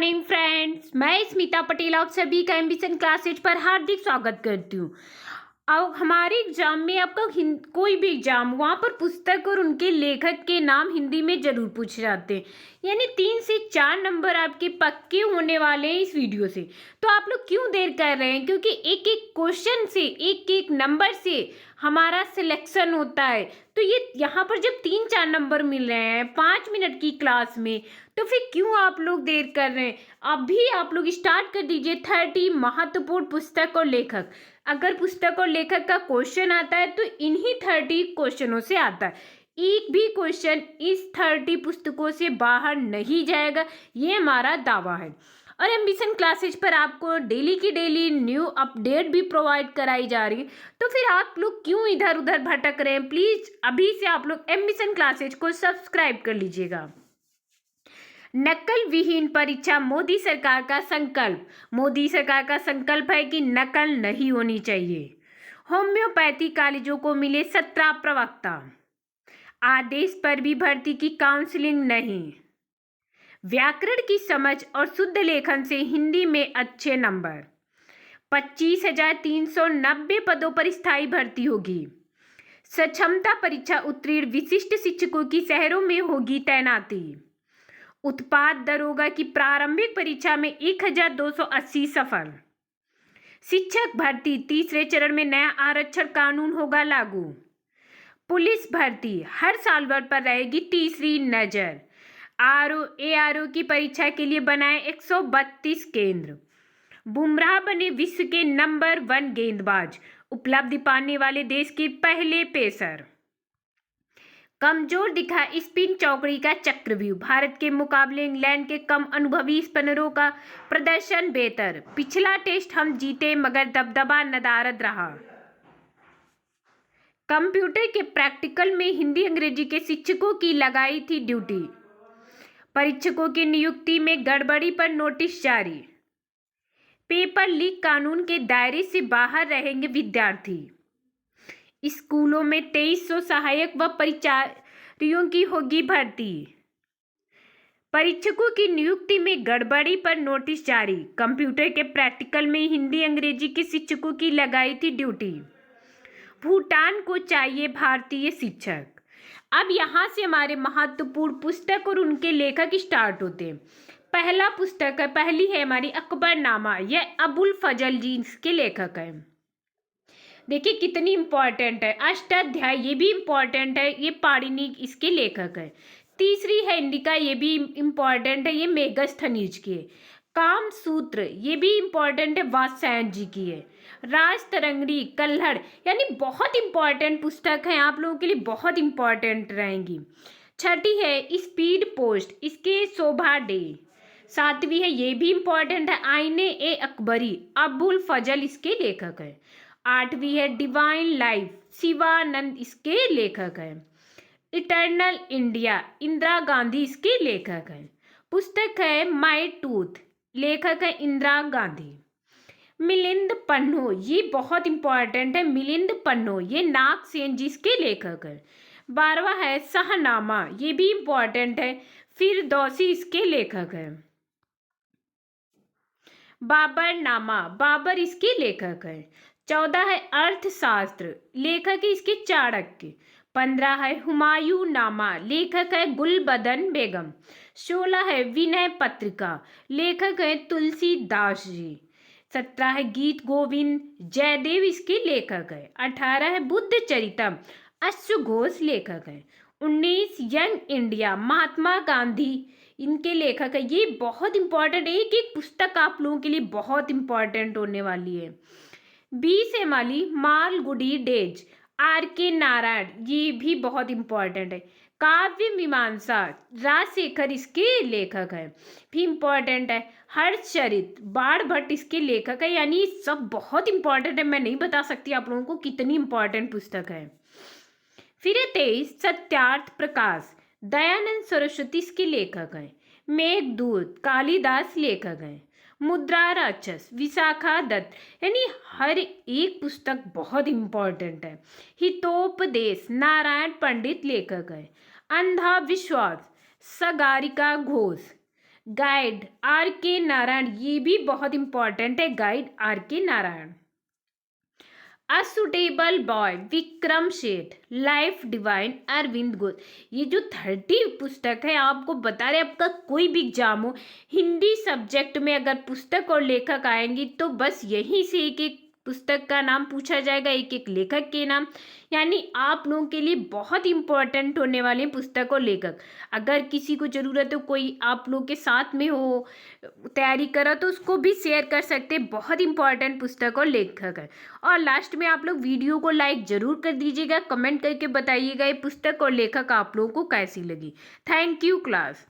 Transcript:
Morning friends, मैं स्मिता पटेल आप सभी का एम्बिशन क्लासेज पर हार्दिक स्वागत करती हूँ। अब हमारे एग्जाम में आपका कोई भी एग्जाम वहाँ पर पुस्तक और उनके लेखक के नाम हिंदी में जरूर पूछे जाते हैं। यानी 3 से 4 नंबर आपके पक्के होने वाले हैं इस वीडियो से। तो आप लोग क्यों देर कर रहे हैं, क्योंकि एक एक क्वेश्चन से एक एक नंबर से हमारा सिलेक्शन होता है। तो ये यहाँ पर जब 3-4 नंबर मिल रहे हैं 5 मिनट की क्लास में, तो फिर क्यों आप लोग देर कर रहे हैं। अभी आप लोग स्टार्ट कर दीजिए 30 महत्वपूर्ण पुस्तक और लेखक। अगर पुस्तक और लेखक का क्वेश्चन आता है तो इन्हीं 30 क्वेश्चनों से आता है। एक भी क्वेश्चन इस 30 पुस्तकों से बाहर नहीं जाएगा, ये हमारा दावा है। और एम्बिशन क्लासेज पर आपको डेली की डेली न्यू अपडेट भी प्रोवाइड कराई जा रही है। तो फिर आप लोग क्यों इधर उधर भटक रहे हैं। प्लीज अभी से आप लोग एम्बिशन क्लासेज को सब्सक्राइब कर लीजिएगा। नकल विहीन परीक्षा मोदी सरकार का संकल्प। मोदी सरकार का संकल्प है कि नकल नहीं होनी चाहिए। होम्योपैथी कॉलेजों को मिले 17 प्रवक्ता। आदेश पर भी भर्ती की काउंसलिंग नहीं। व्याकरण की समझ और शुद्ध लेखन से हिंदी में अच्छे नंबर। 25,390 पदों पर स्थायी भर्ती होगी। सक्षमता परीक्षा उत्तीर्ण विशिष्ट शिक्षकों की शहरों में होगी तैनाती। उत्पाद दरोगा की प्रारंभिक परीक्षा में 1,280 सफल। शिक्षक भर्ती तीसरे चरण में नया आरक्षण कानून होगा लागू। पुलिस भर्ती हर साल भर पर रहेगी तीसरी नजर। ARO की परीक्षा के लिए बनाए 132 केंद्र। बुमराह बने विश्व के नंबर 1 गेंदबाज। उपलब्धि पाने वाले देश के पहले पेसर। कमजोर दिखा स्पिन चौकड़ी का चक्रव्यूह। भारत के मुकाबले इंग्लैंड के कम अनुभवी स्पिनरों का प्रदर्शन बेहतर। पिछला टेस्ट हम जीते मगर दबदबा नदारद रहा। कंप्यूटर के प्रैक्टिकल में हिंदी अंग्रेजी के शिक्षकों की लगाई थी ड्यूटी। परीक्षकों की नियुक्ति में गड़बड़ी पर नोटिस जारी। पेपर लीक कानून के दायरे से बाहर रहेंगे विद्यार्थी। स्कूलों में 2300 सहायक व परिचारियों की होगी भर्ती। परीक्षकों की नियुक्ति में गड़बड़ी पर नोटिस जारी। कंप्यूटर के प्रैक्टिकल में हिंदी अंग्रेजी के शिक्षकों की लगाई थी ड्यूटी। भूटान को चाहिए भारतीय शिक्षक। अब यहाँ से हमारे महत्वपूर्ण पुस्तक और उनके लेखक स्टार्ट होते हैं। पहली है हमारी अकबरनामा। यह अबुल फजल जी इसके लेखक है। देखिए कितनी इंपॉर्टेंट है। अष्टाध्याय ये भी इंपॉर्टेंट है, ये पाणिनि इसके लेखक है। तीसरी है इंडिका, ये भी इंपॉर्टेंट है, ये मेगस्थनीज की है। कामसूत्र ये भी इंपॉर्टेंट है, वात्स्यायन जी की है। राजतरंगिणी कल्हड़ यानी बहुत इंपॉर्टेंट पुस्तक है, आप लोगों के लिए बहुत इंपॉर्टेंट रहेंगी। छठी है स्पीड पोस्ट, इसके शोभा डे। सातवीं है ये भी इंपॉर्टेंट है, आईने ए अकबरी, अबुल फजल इसके लेखक है। आठवीं है डिवाइन लाइफ, शिवानंद इसके लेखक है। इटर्नल इंडिया, इंदिरा गांधी इसके लेखक है। पुस्तक है माय टूथ, लेखक है इंदिरा गांधी। मिलिंद पन्नो ये बहुत इंपॉर्टेंट है, मिलिंद पन्नो ये नागसेन जी इसके लेखक है। 12वां है शाहनामा, ये भी इंपॉर्टेंट है, फिरदौसी इसके लेखक है। बाबरनामा, बाबर इसके लेखक है। 14 है अर्थशास्त्र, लेखक है इसके चाणक्य। 15 है हुमायूं नामा, लेखक है गुलबदन बेगम। 16 है विनय पत्रिका, लेखक है तुलसीदास जी। 17 है गीत गोविंद, जयदेव इसके लेखक है। 18 है बुद्ध चरितम, अश्व घोष लेखक है। 19 यंग इंडिया, महात्मा गांधी इनके लेखक है। ये बहुत इंपॉर्टेंट है, एक एक पुस्तक आप लोगों के लिए बहुत इंपॉर्टेंट होने वाली है। 20 है मालगुडी डेज, RK नारायण, ये भी बहुत इंपॉर्टेंट है। काव्य मीमांसा, राजशेखर इसके लेखक है, भी इंपॉर्टेंट है। हर्षचरित, बाण भट्ट इसके लेखक है। यानी सब बहुत इंपॉर्टेंट है, मैं नहीं बता सकती आप लोगों को कितनी इंपॉर्टेंट पुस्तक है। फिर 23 सत्यार्थ प्रकाश, दयानंद सरस्वती इसके लेखक है। मेघदूत, कालिदास लेखक है। मुद्रा राक्षस, विशाखा दत्त, यानी हर एक पुस्तक बहुत इंपॉर्टेंट है। हितोपदेश, नारायण पंडित लेखक है। अंधा विश्वास, सगारिका घोष। गाइड आर के नारायण, ये भी बहुत इंपॉर्टेंट है, गाइड आर के Narayan. A suitable boy Vikram Seth, life divine Arvind Ghosh. ये जो 30 पुस्तक है, आपको बता रहे आपका कोई भी एग्जाम हो, हिंदी सब्जेक्ट में अगर पुस्तक और लेखक आएंगी तो बस यहीं से एक एक पुस्तक का नाम पूछा जाएगा, एक एक लेखक के नाम। यानी आप लोगों के लिए बहुत इंपॉर्टेंट होने वाले हैं पुस्तक और लेखक। अगर किसी को ज़रूरत हो, कोई आप लोग के साथ में हो तैयारी करा, तो उसको भी शेयर कर सकते हैं, बहुत इंपॉर्टेंट पुस्तक और लेखक है। और लास्ट में आप लोग वीडियो को लाइक जरूर कर दीजिएगा, कमेंट करके बताइएगा ये पुस्तक और लेखक आप लोगों को कैसी लगी। Thank you class.